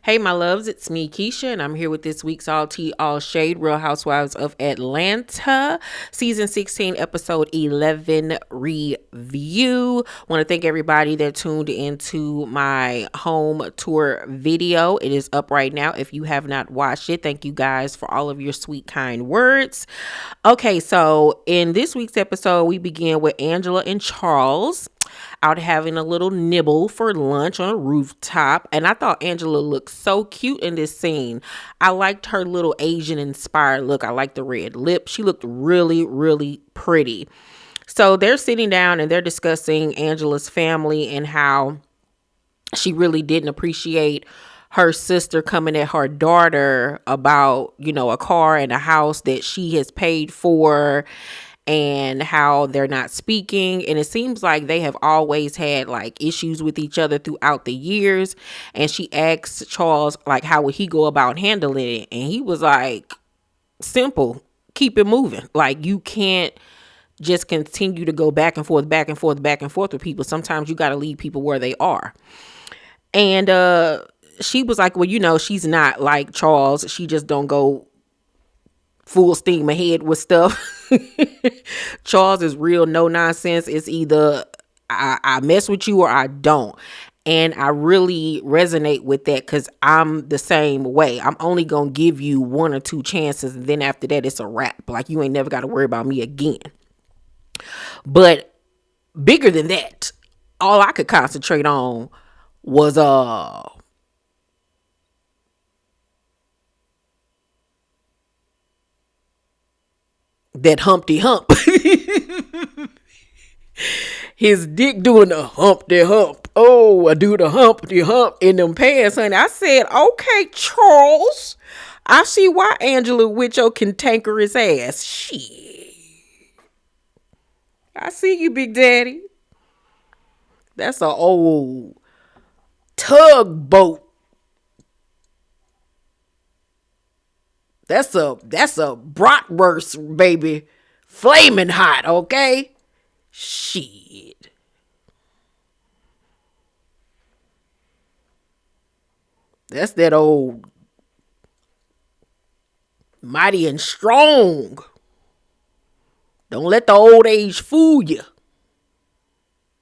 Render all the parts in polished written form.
Hey, my loves, it's me, Keisha, and I'm here with this week's All Tea, All Shade, Real Housewives of Atlanta, Season 16, Episode 11 review. Want to thank everybody that tuned into my home tour video. It is up right now. If you have not watched it, thank you guys for all of your sweet, kind words. Okay, so in this week's episode, we begin with Angela and Charles out having a little nibble for lunch on a rooftop. And I thought Angela looked so cute in this scene. I liked her little Asian inspired look. I liked the red lip. She looked really, really pretty. So they're sitting down and they're discussing Angela's family and how she really didn't appreciate her sister coming at her daughter about, a car and a house that she has paid for, and how they're not speaking. And it seems like they have always had like issues with each other throughout the years. And she asked Charles, like, how would he go about handling it? And he was like, simple, keep it moving. Like, you can't just continue to go back and forth, back and forth, back and forth with people. Sometimes you got to leave people where they are. And she was like, well, she's not like Charles. She just don't go full steam ahead with stuff. Charles is real no nonsense. It's either I mess with you or I don't. And I really resonate with that because I'm the same way. I'm only going to give you one or two chances. And then after that, it's a wrap. Like, you ain't never got to worry about me again. But bigger than that, all I could concentrate on was that Humpty Hump. His dick doing the Humpty Hump. Oh, I do the Humpty Hump in them pants, honey. I said, okay, Charles, I see why Angela with your cantankerous ass. Shit. I see you, Big Daddy. That's an old tugboat. That's a bratwurst, baby. Flaming hot, okay? Shit. That's that old mighty and strong. Don't let the old age fool you.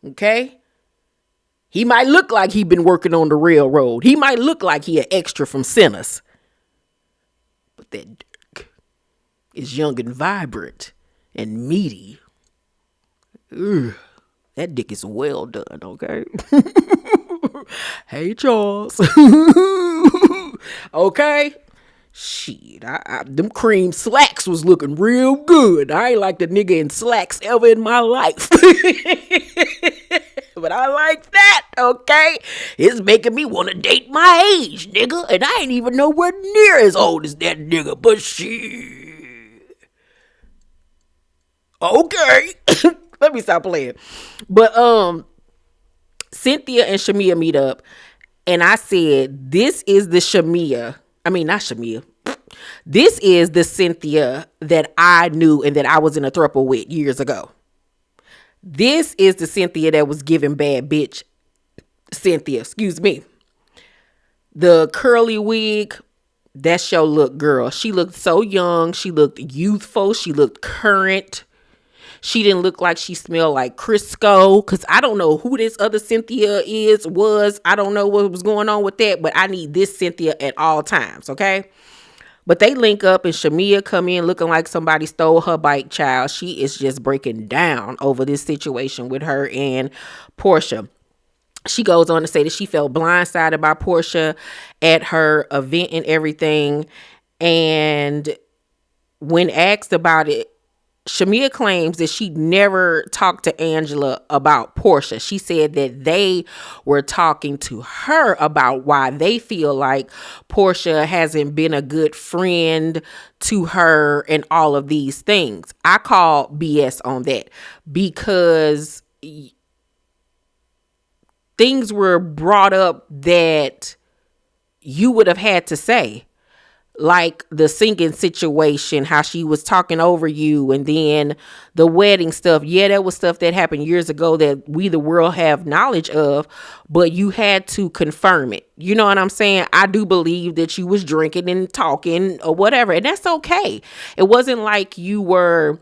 Okay? He might look like he been working on the railroad. He might look like he an extra from Sinners. But that dick is young and vibrant and meaty. Ugh, that dick is well done, okay? Hey, Charles. Okay? Shit, them cream slacks was looking real good. I ain't like the nigga in slacks ever in my life. But I like that, okay? It's making me want to date my age, nigga. And I ain't even nowhere near as old as that nigga. But shit. Okay. Let me stop playing. But Cynthia and Shamea meet up. And I said, this is the Shamea. I mean, not Shamea. This is the Cynthia that I knew and that I was in a throuple with years ago. This is the Cynthia that was giving bad bitch Cynthia. Excuse me. The curly wig, that show looked girl. She looked so young. She looked youthful. She looked current. She didn't look like she smelled like Crisco. Because I don't know who this other Cynthia was. I don't know what was going on with that. But I need this Cynthia at all times. Okay. But they link up and Shamea come in looking like somebody stole her bike, child. She is just breaking down over this situation with her and Porsha. She goes on to say that she felt blindsided by Porsha at her event and everything. And when asked about it, Shamea claims that she never talked to Angela about Porsha. She said that they were talking to her about why they feel like Porsha hasn't been a good friend to her and all of these things. I call BS on that because things were brought up that you would have had to say. like the singing situation, how she was talking over you, and then the wedding stuff. Yeah, that was stuff that happened years ago that we, the world, have knowledge of, but you had to confirm it. You know what I'm saying? I do believe that you was drinking and talking or whatever, and that's okay. It wasn't like you were,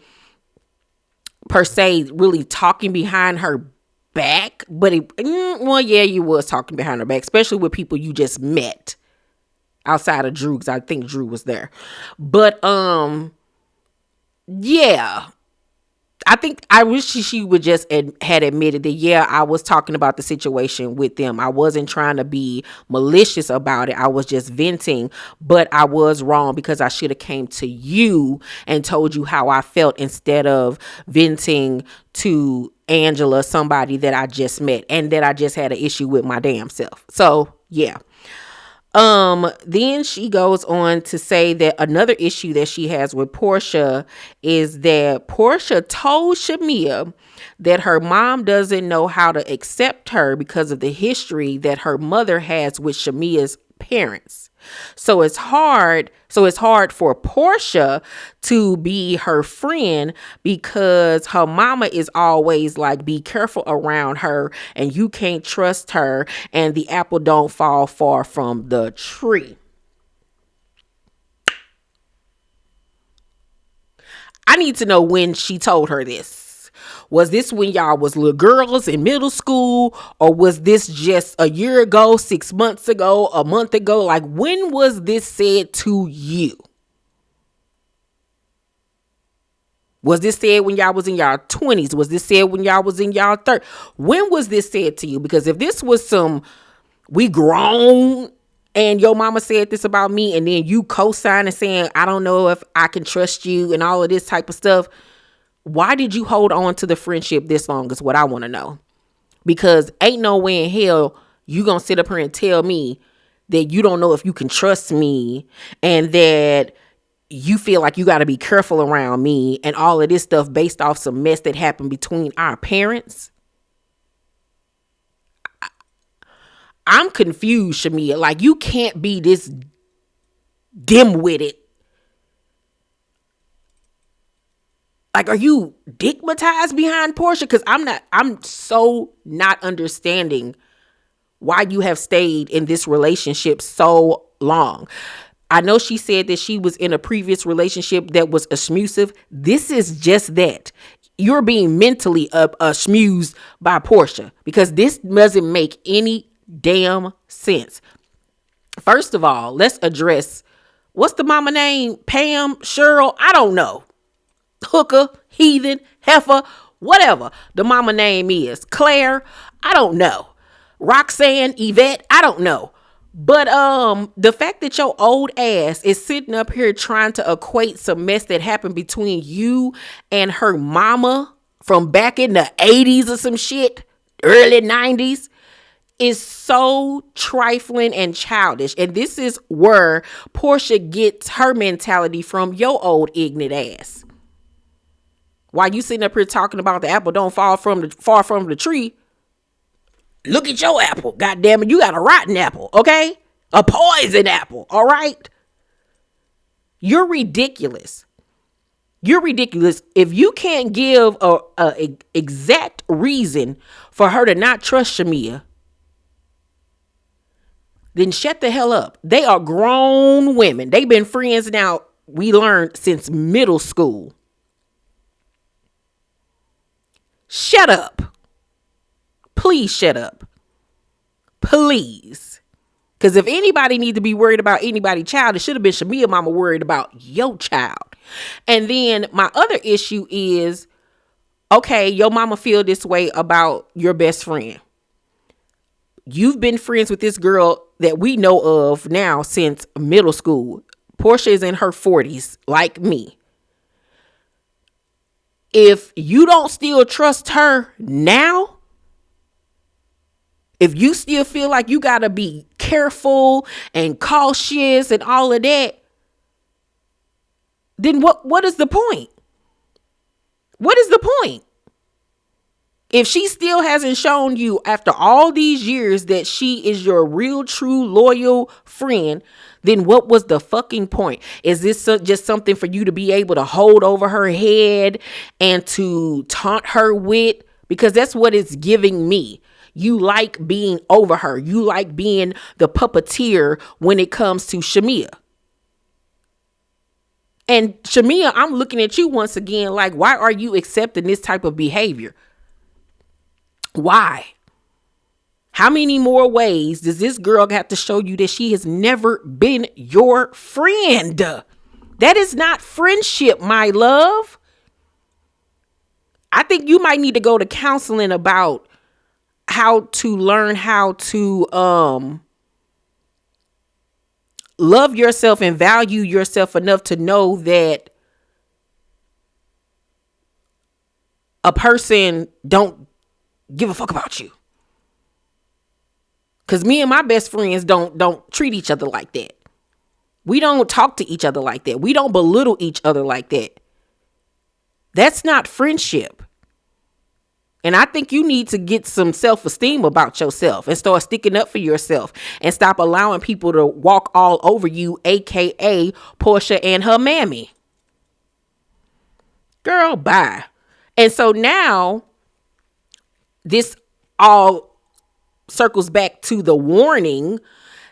per se, really talking behind her back, but well, yeah, you was talking behind her back, especially with people you just met outside of Drew, because I think Drew was there. But yeah, I wish she would just had admitted that, yeah, I was talking about the situation with them. I wasn't trying to be malicious about it. I was just venting, but I was wrong because I should have came to you and told you how I felt instead of venting to Angela, somebody that I just met and that I just had an issue with my damn self. So yeah. Then she goes on to say that another issue that she has with Porsha is that Porsha told Shamea that her mom doesn't know how to accept her because of the history that her mother has with Shamea's parents. So it's hard for Porsha to be her friend because her mama is always like, be careful around her and you can't trust her and the apple don't fall far from the tree. I need to know when she told her this. Was this when y'all was little girls in middle school, or was this just a year ago, 6 months ago, a month ago? Like, when was this said to you? Was this said when y'all was in y'all 20s? Was this said when y'all was in y'all 30s? When was this said to you? Because if this was some, we grown and your mama said this about me, and then you co-sign and saying, I don't know if I can trust you and all of this type of stuff, why did you hold on to the friendship this long is what I want to know. Because ain't no way in hell you gonna sit up here and tell me that you don't know if you can trust me and that you feel like you got to be careful around me and all of this stuff based off some mess that happened between our parents. I'm confused, Shamea. Like, you can't be this dim-witted. Like, are you digmatized behind Porsha? Because I'm so not understanding why you have stayed in this relationship so long. I know she said that she was in a previous relationship that was abusive. This is just that. You're being mentally smused by Porsha, because this doesn't make any damn sense. First of all, let's address, what's the mama name? Pam, Cheryl? I don't know. Hooker, heathen, heifer, whatever the mama name is. Claire, I don't know. Roxanne, Yvette, I don't know. But the fact that your old ass is sitting up here trying to equate some mess that happened between you and her mama from back in the 80s or some shit, early 90s, is so trifling and childish. And this is where Porsha gets her mentality from, your old ignorant ass. While you sitting up here talking about the apple don't fall far from the tree, look at your apple. God damn it, you got a rotten apple, okay? A poison apple, all right? You're ridiculous. You're ridiculous. If you can't give a exact reason for her to not trust Shamea, then shut the hell up. They are grown women. They've been friends now, we learned, since middle school. Shut up. Please shut up. Please. Because if anybody needs to be worried about anybody's child, it should have been Shamea mama worried about your child. And then my other issue is, okay, your mama feel this way about your best friend. You've been friends with this girl that we know of now since middle school. Porsha is in her 40s, like me. If you don't still trust her now, if you still feel like you got to be careful and cautious and all of that, then what is the point? What is the point? If she still hasn't shown you after all these years that she is your real, true, loyal friend, then what was the fucking point? Is this just something for you to be able to hold over her head and to taunt her with? Because that's what it's giving me. You like being over her. You like being the puppeteer when it comes to Shamea. And Shamea, I'm looking at you once again like, why are you accepting this type of behavior? Why? How many more ways does this girl have to show you that she has never been your friend? That is not friendship, my love. I think you might need to go to counseling about how to learn how to love yourself and value yourself enough to know that a person don't give a fuck about you. Cause me and my best friends don't treat each other like that. We don't talk to each other like that. We don't belittle each other like that. That's not friendship. And I think you need to get some self-esteem about yourself and start sticking up for yourself and stop allowing people to walk all over you, aka Porsha and her mammy. Girl, bye. And so now this all circles back to the warning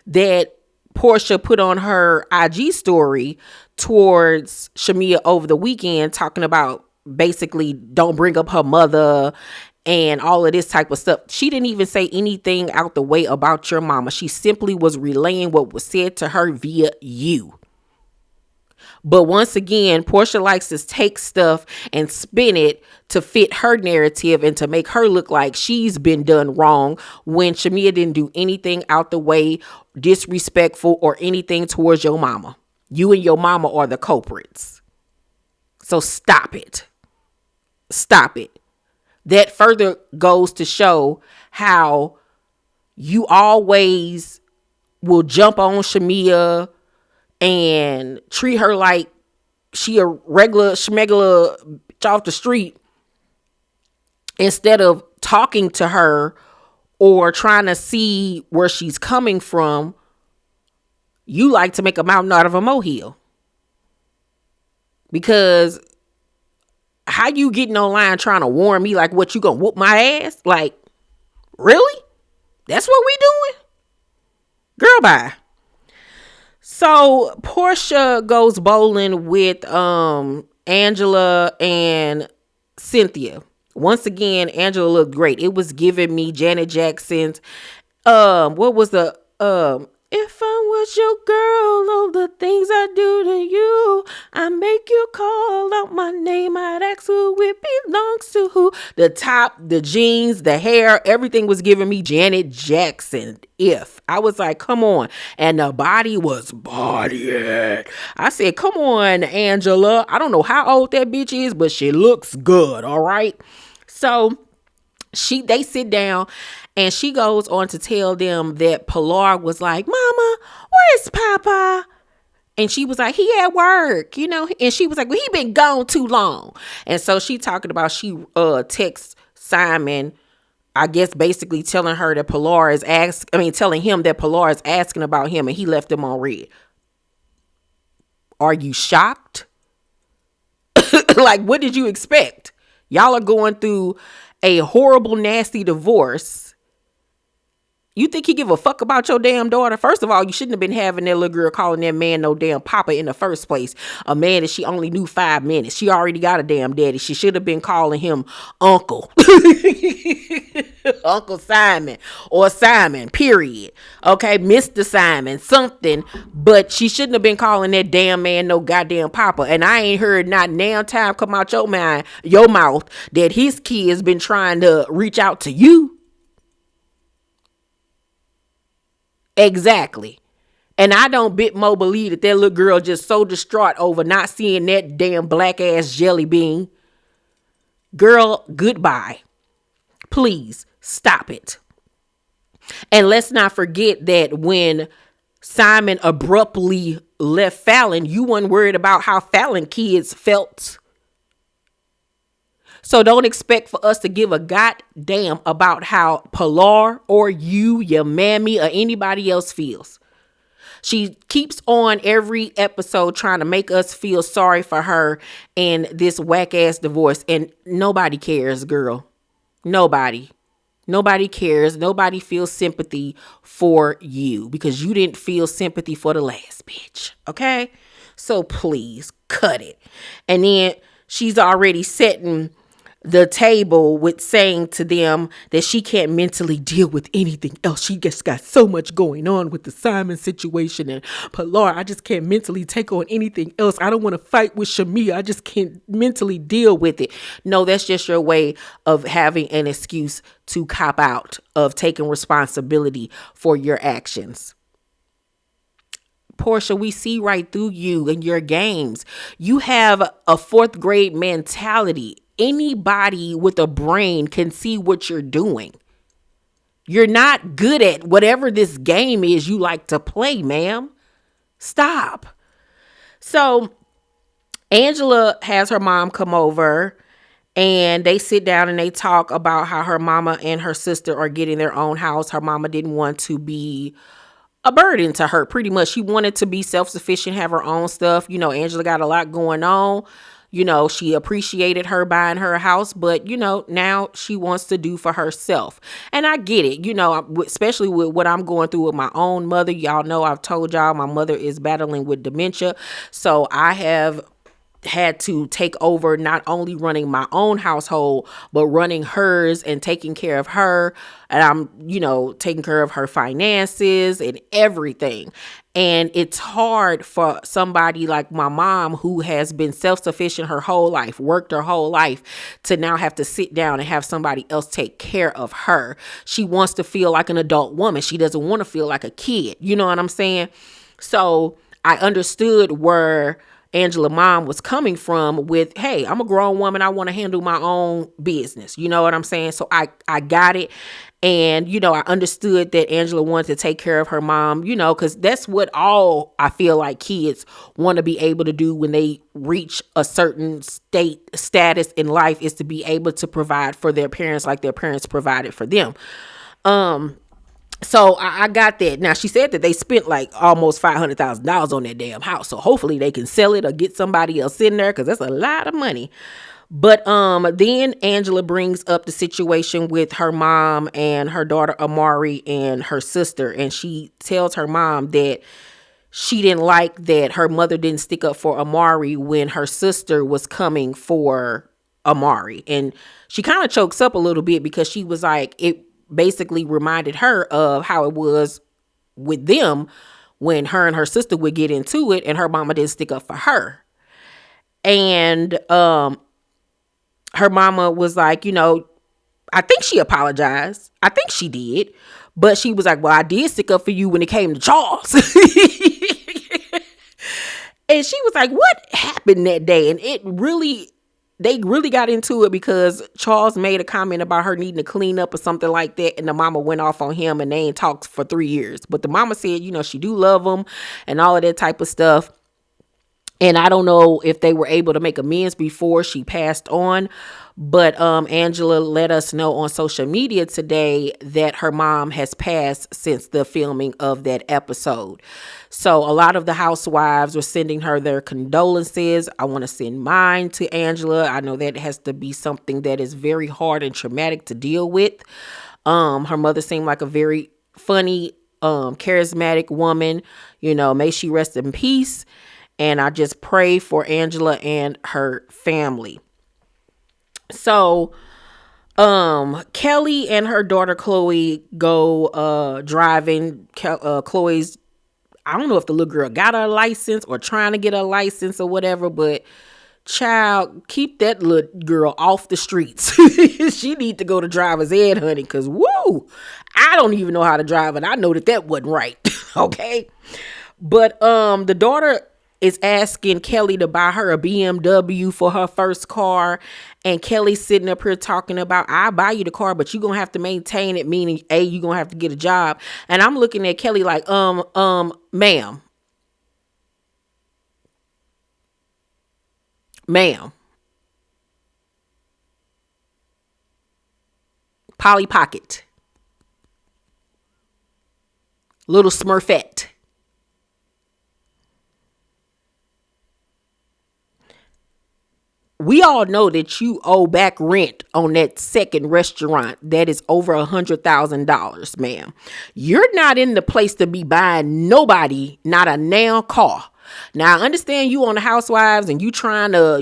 that Porsha put on her IG story towards Shamea over the weekend, talking about basically don't bring up her mother and all of this type of stuff. She didn't even say anything out the way about your mama. She simply was relaying what was said to her via you. But once again, Porsha likes to take stuff and spin it to fit her narrative and to make her look like she's been done wrong when Shamea didn't do anything out the way, disrespectful or anything towards your mama. You and your mama are the culprits. So stop it. Stop it. That further goes to show how you always will jump on Shamea and treat her like she a regular schmegula off the street instead of talking to her or trying to see where she's coming from. You like to make a mountain out of a molehill. Because how you getting online trying to warn me like what, you gonna whoop my ass? Like, really? That's what we doing? Girl, bye. So Porsha goes bowling with Angela and Cynthia. Once again, Angela looked great. It was giving me Janet Jackson's what was the if I was your girl, all the things I do to you, I make you call out my name, I'd ask who it belongs to who. The top, the jeans, the hair, everything was giving me Janet Jackson. If I was like, come on. And the body was bodying. I said, come on, Angela. I don't know how old that bitch is, but she looks good. All right. So they sit down and she goes on to tell them that Pilar was like, Mama, where's Papa? And she was like, he at work, and she was like, well, he been gone too long. And so she talking about, she texts Simon, I guess basically telling her that telling him that Pilar is asking about him and he left him on red. Are you shocked? Like, what did you expect? Y'all are going through a horrible, nasty divorce. You think he give a fuck about your damn daughter? First of all, you shouldn't have been having that little girl calling that man no damn papa in the first place. A man that she only knew 5 minutes. She already got a damn daddy. She should have been calling him Uncle. Uncle Simon or Simon, period. Okay, Mr. Simon, something. But she shouldn't have been calling that damn man no goddamn papa. And I ain't heard not damn time come out your mouth that his kid's been trying to reach out to you. Exactly. And I don't bit more believe that little girl just so distraught over not seeing that damn black ass jelly bean. Girl, goodbye. Please stop it. And let's not forget that when Simon abruptly left Fallon, you weren't worried about how Fallon kids felt. So don't expect for us to give a goddamn about how Pilar or you, your mammy, or anybody else feels. She keeps on every episode trying to make us feel sorry for her and this whack ass divorce. And nobody cares, girl. Nobody. Nobody cares. Nobody feels sympathy for you because you didn't feel sympathy for the last bitch. Okay? So please cut it. And then she's already setting the table with saying to them that she can't mentally deal with anything else. She just got so much going on with the Simon situation and Pilar. I just can't mentally take on anything else. I don't want to fight with Shamea. I just can't mentally deal with it. No, that's just your way of having an excuse to cop out of taking responsibility for your actions. Porsha, we see right through you and your games. You have a fourth grade mentality. Anybody with a brain can see what you're doing. You're not good at whatever this game is you like to play, ma'am. Stop. So Angela has her mom come over and they sit down and they talk about how her mama and her sister are getting their own house. Her mama didn't want to be a burden to her. Pretty much she wanted to be self-sufficient, have her own stuff. You know, Angela got a lot going on. You know, she appreciated her buying her a house, but you know, now she wants to do for herself. And I get it, you know, especially with what I'm going through with my own mother. Y'all know I've told y'all my mother is battling with dementia. So I have had to take over not only running my own household, but running hers and taking care of her. And I'm, you know, taking care of her finances and everything. And it's hard for somebody like my mom who has been self-sufficient her whole life, worked her whole life, to now have to sit down and have somebody else take care of her. She wants to feel like an adult woman. She doesn't want to feel like a kid. You know what I'm saying? So I understood where Angela mom was coming from with, hey, I'm a grown woman. I want to handle my own business. You know what I'm saying? So I got it. And, you know, I understood that Angela wanted to take care of her mom, you know, because that's what all I feel like kids want to be able to do when they reach a certain status in life, is to be able to provide for their parents like their parents provided for them. So I got that. Now, she said that they spent like almost $500,000 on that damn house. So hopefully they can sell it or get somebody else in there, because that's a lot of money. But then Angela brings up the situation with her mom and her daughter Amari and her sister. And she tells her mom that she didn't like that her mother didn't stick up for Amari when her sister was coming for Amari. And she kind of chokes up a little bit because she was like, it basically reminded her of how it was with them when her and her sister would get into it and her mama didn't stick up for her. And her mama was like, you know, I think she apologized. I think she did. But she was like, well, I did stick up for you when it came to Charles. And she was like, what happened that day? And they really got into it because Charles made a comment about her needing to clean up or something like that. And the mama went off on him and they ain't talked for 3 years. But the mama said, you know, she do love him and all of that type of stuff. And I don't know if they were able to make amends before she passed on. But Angela let us know on social media today that her mom has passed since the filming of that episode. So a lot of the housewives were sending her their condolences. I want to send mine to Angela. I know that has to be something that is very hard and traumatic to deal with. Her mother seemed like a very funny, charismatic woman. You know, may she rest in peace. And I just pray for Angela and her family. So, Kelly and her daughter Chloe go driving. Chloe's, I don't know if the little girl got her license or trying to get a license or whatever, but child, keep that little girl off the streets. She need to go to driver's ed, honey, because woo, I don't even know how to drive, and I know that wasn't right. Okay. But the daughter is asking Kelly to buy her a BMW for her first car. And Kelly's sitting up here talking about, I'll buy you the car, but you're going to have to maintain it, meaning A, you're going to have to get a job. And I'm looking at Kelly like, ma'am. Polly Pocket, Little Smurfette. We all know that you owe back rent on that second restaurant that is over $100,000, ma'am. You're not in the place to be buying nobody, not a nail car. Now, I understand you on the Housewives and you trying to,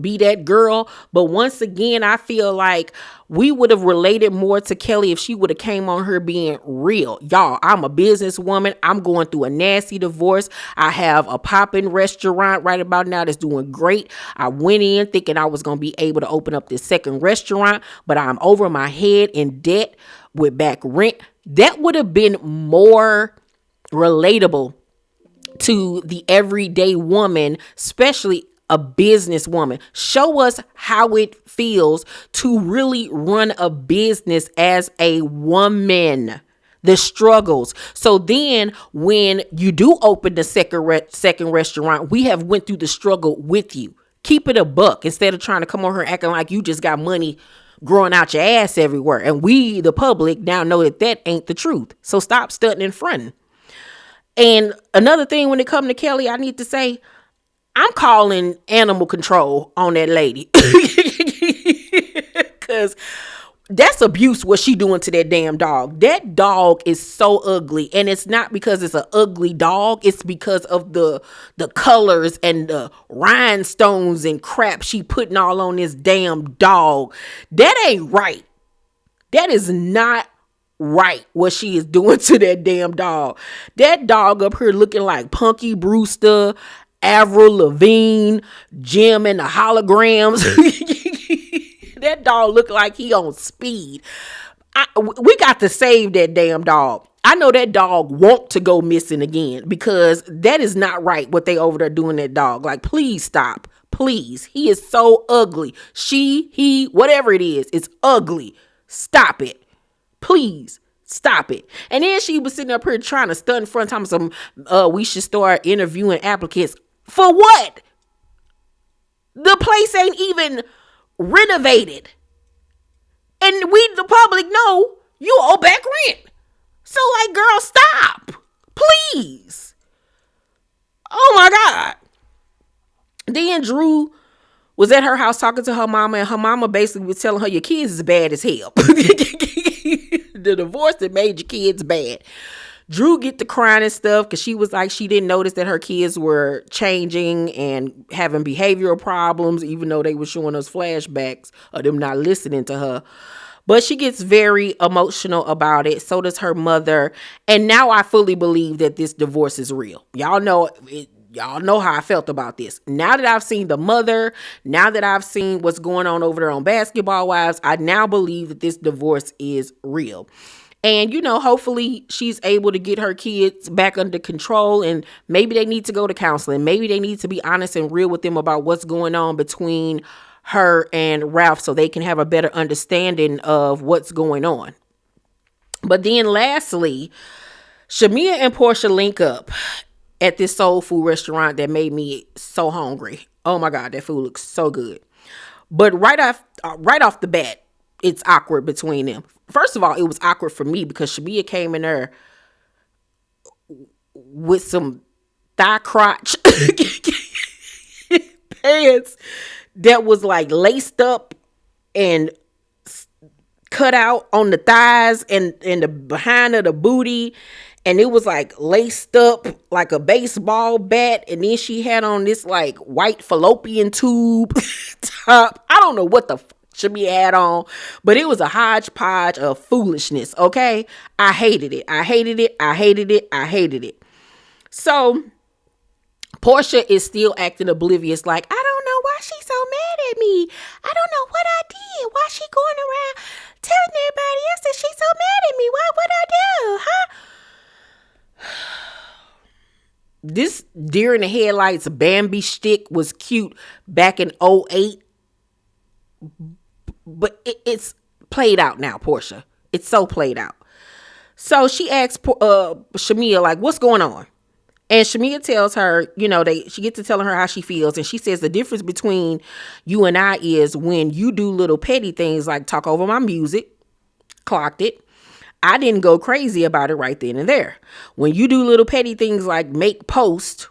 be that girl. But once again, I feel like we would have related more to Kelly if she would have came on her being real. Y'all, I'm a businesswoman. I'm going through a nasty divorce. I have a popping restaurant right about now that's doing great. I went in thinking I was going to be able to open up this second restaurant, but I'm over my head in debt with back rent. That would have been more relatable to the everyday woman, especially a businesswoman. Show us how it feels to really run a business as a woman, the struggles. So then when you do open the second restaurant, we have went through the struggle with you. Keep it a buck instead of trying to come on here acting like you just got money growing out your ass everywhere. And we, the public, now know that ain't the truth. So stop stunting and fronting. And another thing, when it comes to Kelly, I need to say, I'm calling animal control on that lady. Because that's abuse what she doing to that damn dog. That dog is so ugly. And it's not because it's an ugly dog. It's because of the colors and the rhinestones and crap she putting all on this damn dog. That ain't right. That is not right what she is doing to that damn dog. That dog up here looking like Punky Brewster, Avril Lavigne, Jim and the holograms. That dog look like he on speed. We got to save that damn dog. I know that dog want to go missing again because that is not right what they over there doing that dog. Like, please stop. Please. He is so ugly. She, he, whatever it is, it's ugly. Stop it. Please stop it. And then she was sitting up here trying to stunt in front of some, we should start interviewing applicants. For what? The place ain't even renovated. And we, the public, know you owe back rent. So, like, girl, stop. Please. Oh, my God. Then Drew was at her house talking to her mama, and her mama basically was telling her, your kids is bad as hell. The divorce that made your kids bad. Drew get to crying and stuff because she was like, she didn't notice that her kids were changing and having behavioral problems, even though they were showing us flashbacks of them not listening to her. But she gets very emotional about it. So does her mother. And now I fully believe that this divorce is real. Y'all know it. Y'all know how I felt about this. Now that I've seen the mother, now that I've seen what's going on over there on Basketball Wives, I now believe that this divorce is real. And, hopefully she's able to get her kids back under control, and maybe they need to go to counseling. Maybe they need to be honest and real with them about what's going on between her and Ralph so they can have a better understanding of what's going on. But then lastly, Shamea and Porsha link up at this soul food restaurant that made me so hungry. Oh my God, that food looks so good. But right off the bat, it's awkward between them. First of all, it was awkward for me because Shamea came in there with some thigh crotch pants that was like laced up and cut out on the thighs and the behind of the booty. And it was like laced up like a baseball bat. And then she had on this like white fallopian tube top. I don't know what the Shamea had on, but it was a hodgepodge of foolishness. Okay. I hated it. I hated it. I hated it. I hated it. So Porsha is still acting oblivious. Like, I don't know why she's so mad at me. I don't know what I did. Why she going around telling everybody else that she's so mad at me? What I do? Huh? This deer in the headlights Bambi shtick was cute back in 2008, but it's played out now, Porsha. It's so played out. So she asks Shamea, like, what's going on? And Shamea tells her, she gets to telling her how she feels. And she says the difference between you and I is when you do little petty things like talk over my music, clocked it. I didn't go crazy about it right then and there. When you do little petty things like make posts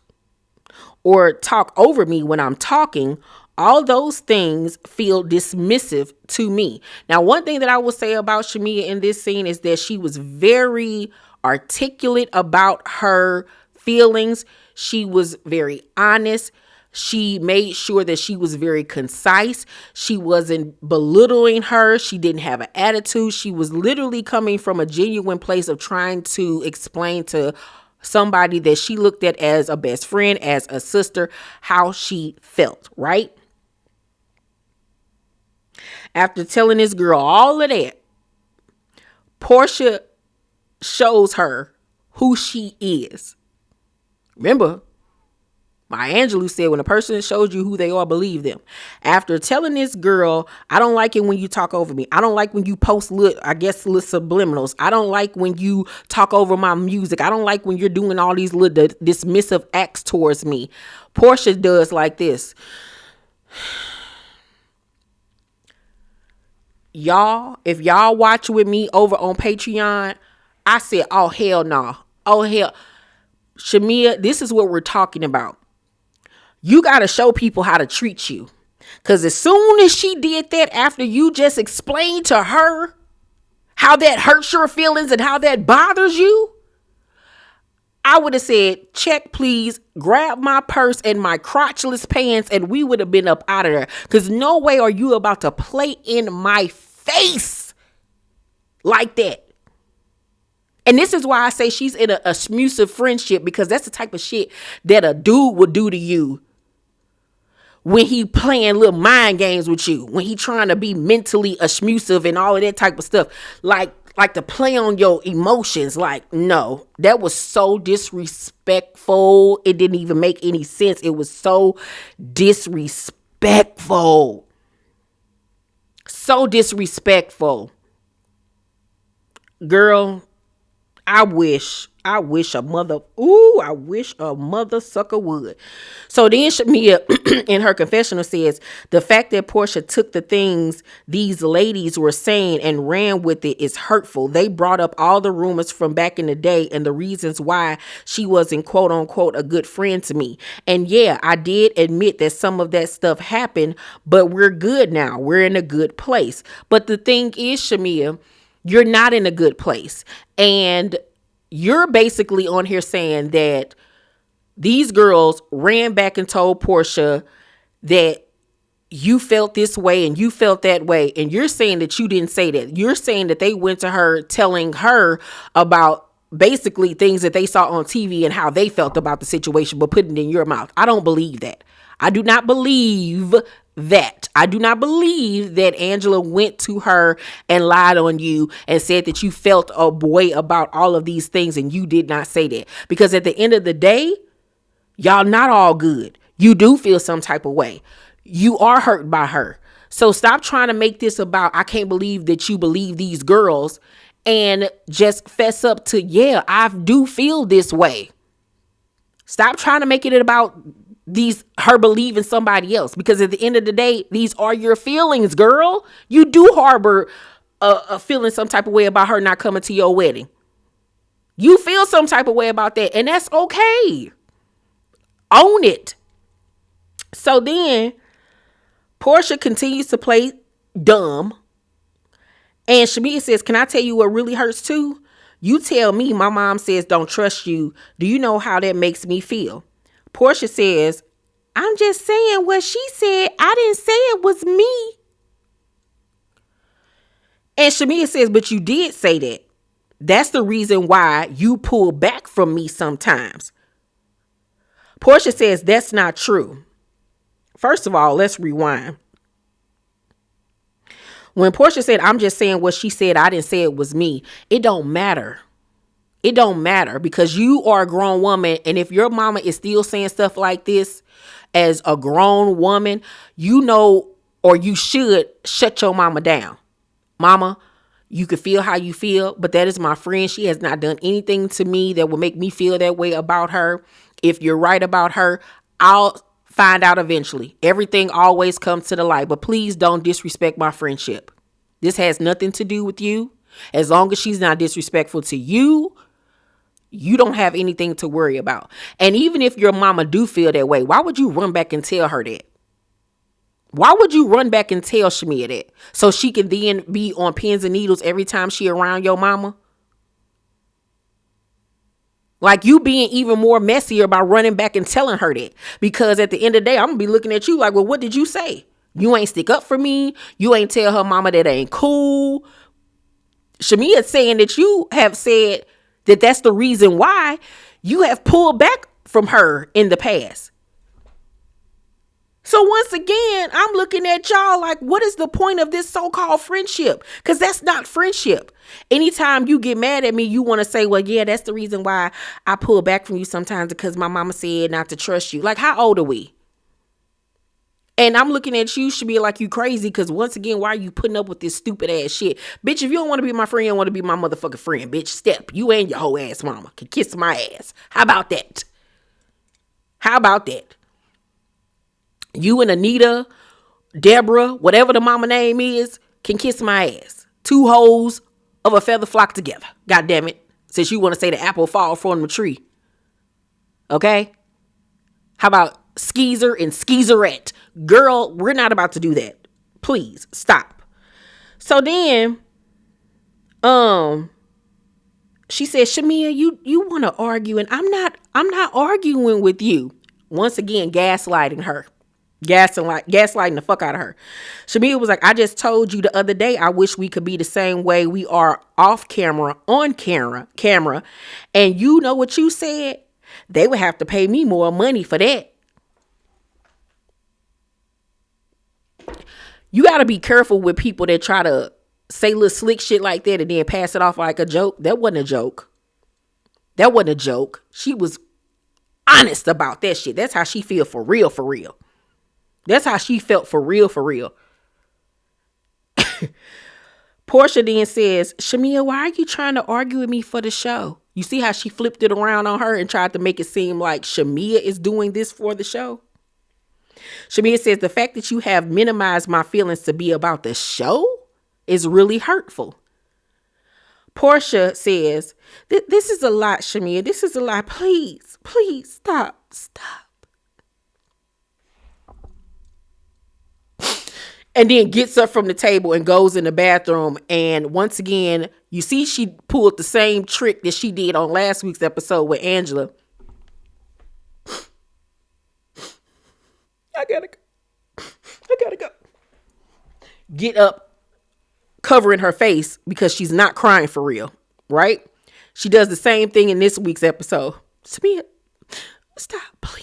or talk over me when I'm talking, all those things feel dismissive to me. Now, one thing that I will say about Shamea in this scene is that she was very articulate about her feelings. She was very honest. She made sure that she was very concise. She wasn't belittling her. She didn't have an attitude. She was literally coming from a genuine place of trying to explain to somebody that she looked at as a best friend, as a sister, how she felt, right? After telling this girl all of that, Porsha shows her who she is. Remember, Maya Angelou said, when a person shows you who they are, believe them. After telling this girl, I don't like it when you talk over me. I don't like when you post little subliminals. I don't like when you talk over my music. I don't like when you're doing all these little dismissive acts towards me. Porsha does like this. Y'all, if y'all watch with me over on Patreon, I said, oh, hell no. Oh, hell. Shamea, this is what we're talking about. You got to show people how to treat you. Because as soon as she did that, after you just explained to her how that hurts your feelings and how that bothers you, I would have said, check, please, grab my purse and my crotchless pants, and we would have been up out of there. Because no way are you about to play in my face like that. And this is why I say she's in a smusive friendship, because that's the type of shit that a dude would do to you when he playing little mind games with you, when he trying to be mentally abusive and all of that type of stuff. Like to play on your emotions. Like, no, that was so disrespectful. It didn't even make any sense. It was so disrespectful. So disrespectful. Girl, I wish a mother sucker would. So then Shamea in her confessional says, the fact that Porsha took the things these ladies were saying and ran with it is hurtful. They brought up all the rumors from back in the day and the reasons why she wasn't quote unquote a good friend to me. And yeah, I did admit that some of that stuff happened, but we're good now. We're in a good place. But the thing is, Shamea, you're not in a good place. And you're basically on here saying that these girls ran back and told Porsha that you felt this way and you felt that way. And you're saying that you didn't say that. You're saying that they went to her telling her about basically things that they saw on TV and how they felt about the situation, but putting it in your mouth. I don't believe that. I do not believe that. I do not believe that Angela went to her and lied on you and said that you felt a way about all of these things and you did not say that. Because at the end of the day, y'all not all good. You do feel some type of way. You are hurt by her. So stop trying to make this about, I can't believe that you believe these girls, and just fess up to, yeah, I do feel this way. Stop trying to make it about her believing somebody else, because at the end of the day, these are your feelings, girl. You do harbor a feeling some type of way about her not coming to your wedding. You feel some type of way about that, and that's okay. Own it. So then Porsha continues to play dumb, and Shamea says, can I tell you what really hurts too? You tell me my mom says don't trust you. Do you know how that makes me feel? Porsha says, I'm just saying what she said. I didn't say it was me. And Shamea says, but you did say that. That's the reason why you pull back from me sometimes. Porsha says, that's not true. First of all, let's rewind. When Porsha said, I'm just saying what she said, I didn't say it was me, it don't matter. It don't matter, because you are a grown woman. And if your mama is still saying stuff like this as a grown woman, you know, or you should shut your mama down. Mama, you can feel how you feel, but that is my friend. She has not done anything to me that will make me feel that way about her. If you're right about her, I'll find out eventually. Everything always comes to the light, but please don't disrespect my friendship. This has nothing to do with you. As long as she's not disrespectful to you, you don't have anything to worry about. And even if your mama do feel that way, why would you run back and tell her that? Why would you run back and tell Shamea that? So she can then be on pins and needles every time she around your mama? Like, you being even more messier by running back and telling her that. Because at the end of the day, I'm going to be looking at you like, well, what did you say? You ain't stick up for me. You ain't tell her mama that ain't cool. Shamea saying that you have said that that's the reason why you have pulled back from her in the past. So once again, I'm looking at y'all like, what is the point of this so-called friendship? Because that's not friendship. Anytime you get mad at me, you want to say, well, yeah, that's the reason why I pull back from you sometimes, because my mama said not to trust you. Like, how old are we? And I'm looking at you, should be like, you crazy, because once again, why are you putting up with this stupid ass shit? Bitch, if you don't want to be my friend, you don't want to be my motherfucking friend, bitch. Step. You and your whole ass mama can kiss my ass. How about that? How about that? You and Anita, Deborah, whatever the mama name is, can kiss my ass. Two hoes of a feather flock together. God damn it. Since you want to say the apple fall from the tree. Okay? How about Skeezer and Skeezerette? Girl, we're not about to do that. Please, stop. So then, she said, Shamea, you want to argue, and I'm not arguing with you. Once again, gaslighting her. Gaslighting the fuck out of her. Shamea was like, I just told you the other day, I wish we could be the same way we are off camera, on camera. And you know what you said? They would have to pay me more money for that. You got to be careful with people that try to say little slick shit like that and then pass it off like a joke. That wasn't a joke. That wasn't a joke. She was honest about that shit. That's how she feel for real, for real. That's how she felt for real, for real. Porsha then says, Shamea, why are you trying to argue with me for the show? You see how she flipped it around on her and tried to make it seem like Shamea is doing this for the show? Shamea says, the fact that you have minimized my feelings to be about the show is really hurtful. Porsha says, this is a lot, Shamea. This is a lot. Please, stop. And then gets up from the table and goes in the bathroom. And once again, you see she pulled the same trick that she did on last week's episode with Angela. I gotta go. Get up, covering her face because she's not crying for real, right? She does the same thing in this week's episode. Shamea, stop, please.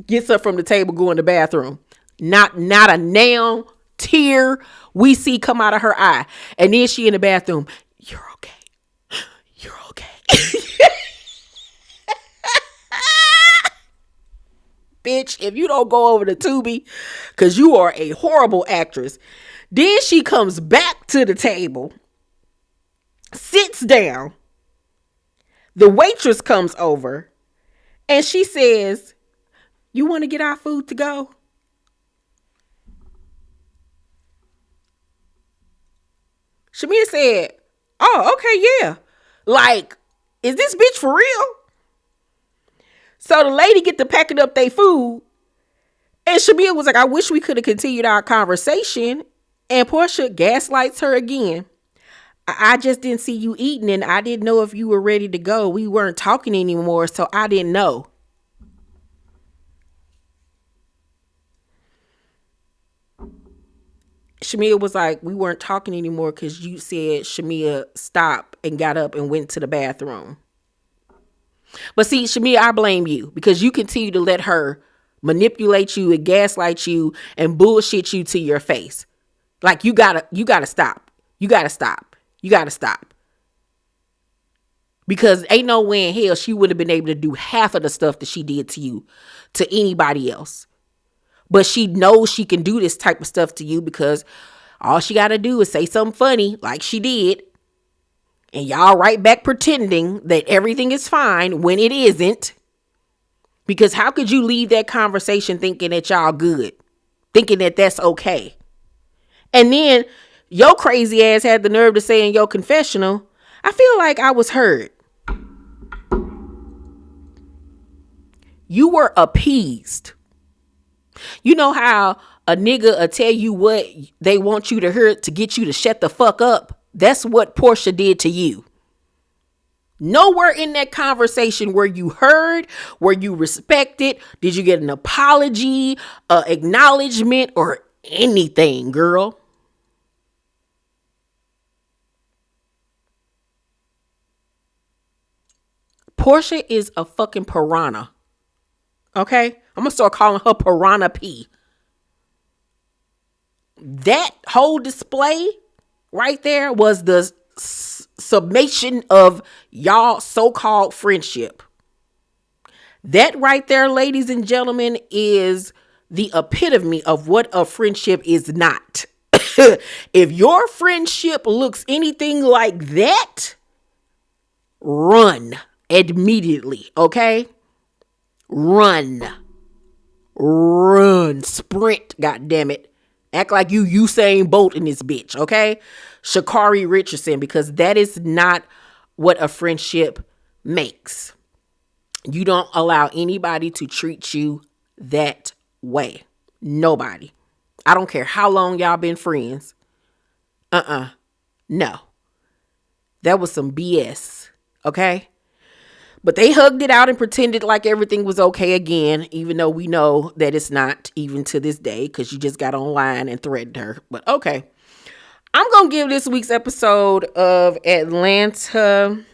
Gets up from the table, go in the bathroom. Not a nail tear we see come out of her eye. And then she in the bathroom. You're okay. Bitch, if you don't go over to Tubi, because you are a horrible actress. Then she comes back to the table, sits down. The waitress comes over and she says, you want to get our food to go? Shamea said, oh, okay, yeah. Like, is this bitch for real? So the lady get to packing up their food. And Shamea was like, I wish we could have continued our conversation. And Porsha gaslights her again. I just didn't see you eating and I didn't know if you were ready to go. We weren't talking anymore, so I didn't know. Shamea was like, we weren't talking anymore because you said Shamea stop and got up and went to the bathroom. But see, Shamea, I blame you because you continue to let her manipulate you and gaslight you and bullshit you to your face. Like, you gotta stop. You gotta stop. Because ain't no way in hell she would have been able to do half of the stuff that she did to you, to anybody else. But she knows she can do this type of stuff to you because all she got to do is say something funny like she did. And y'all right back pretending that everything is fine when it isn't. Because how could you leave that conversation thinking that y'all good? Thinking that that's okay. And then Your crazy ass had the nerve to say in your confessional, I feel like I was heard. You were appeased. You know how a nigga will tell you what they want you to hear to get you to shut the fuck up? That's what Porsha did to you. Nowhere in that conversation were you heard, were you respected, did you get an apology, acknowledgement, or anything, girl. Porsha is a fucking piranha. Okay? I'm gonna start calling her Piranha P. That whole display right there was the summation of y'all so-called friendship. That right there, ladies and gentlemen, is the epitome of what a friendship is not. If your friendship looks anything like that, run immediately, okay? Run. Sprint, goddammit. Act like you Usain Bolt in this bitch, okay? Sha'Carri Richardson, because that is not what a friendship makes. You don't allow anybody to treat you that way. Nobody. I don't care how long y'all been friends. No. That was some BS, okay? But they hugged it out and pretended like everything was okay again, even though we know that it's not, even to this day, because you just got online and threatened her. But okay. I'm going to give this week's episode of Atlanta.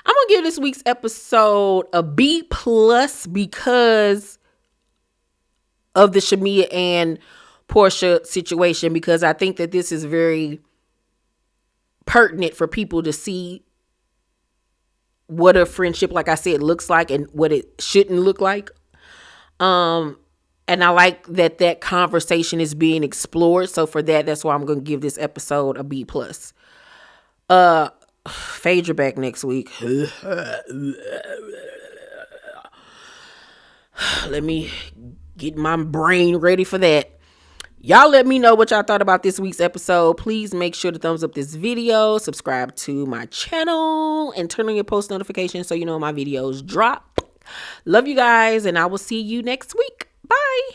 I'm going to give this week's episode a B+ because of the Shamea and Porsha situation, because I think that this is very pertinent for people to see what a friendship, like I said, looks like and what it shouldn't look like. And I like that conversation is being explored. So for that's why I'm going to give this episode a B+. Phaedra back next week. Let me get my brain ready for that. Y'all let me know what y'all thought about this week's episode. Please make sure to thumbs up this video, subscribe to my channel, and turn on your post notifications so you know when my videos drop. Love you guys, and I will see you next week. Bye.